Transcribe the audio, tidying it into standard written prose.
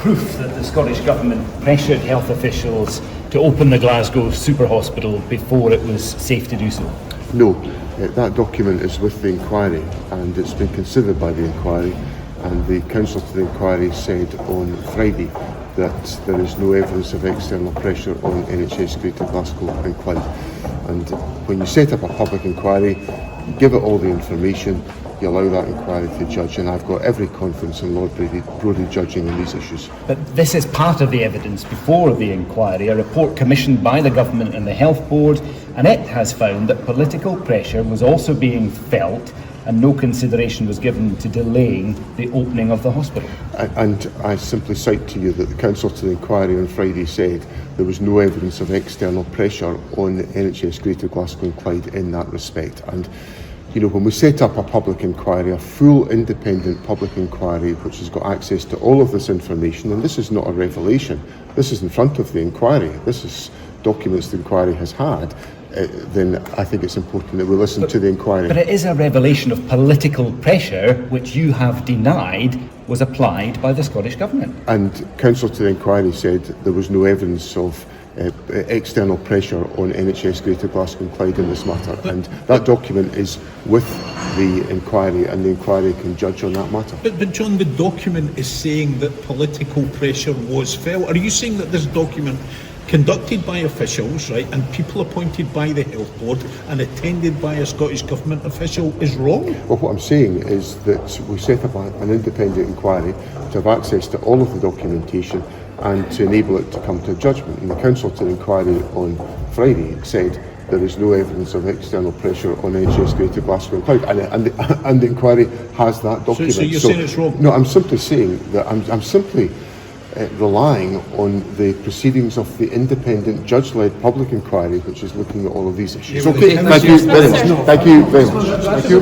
proof that the Scottish Government pressured health officials to open the Glasgow super hospital before it was safe to do so? No, that document is with the inquiry and it's been considered by the inquiry, and the counsel to the inquiry said on Friday that there is no evidence of external pressure on NHS Greater Glasgow and Clyde. And when you set up a public inquiry, you give it all the information, you allow that inquiry to judge, and I've got every confidence in Lord Brodie judging on these issues. But this is part of the evidence before the inquiry, a report commissioned by the Government and the Health Board, and it has found that political pressure was also being felt and no consideration was given to delaying the opening of the hospital. And I simply cite to you that the counsel to the inquiry on Friday said there was no evidence of external pressure on NHS Greater Glasgow and Clyde in that respect. And you know, when we set up a public inquiry, a full independent public inquiry which has got access to all of this information, and this is not a revelation, this is in front of the inquiry, this is documents the inquiry has had, then I think it's important that we listen to the inquiry. But it is a revelation of political pressure which you have denied was applied by the Scottish Government. And counsel to the inquiry said there was no evidence of external pressure on NHS Greater Glasgow and Clyde in this matter, and that document is with the inquiry and the inquiry can judge on that matter. But John, the document is saying that political pressure was felt. Are you saying that this document, conducted by officials, right, and people appointed by the Health Board and attended by a Scottish Government official, is wrong? Well, what I'm saying is that we set up an independent inquiry to have access to all of the documentation and to enable it to come to a judgment. And the counsel to the inquiry on Friday said there is no evidence of external pressure on NHS Greater Glasgow and Clyde, and the inquiry has that document. So you're saying it's wrong? No, I'm simply saying that I'm simply relying on the proceedings of the independent judge-led public inquiry which is looking at all of these issues. Okay, thank you very much. Thank you very much. Thank you.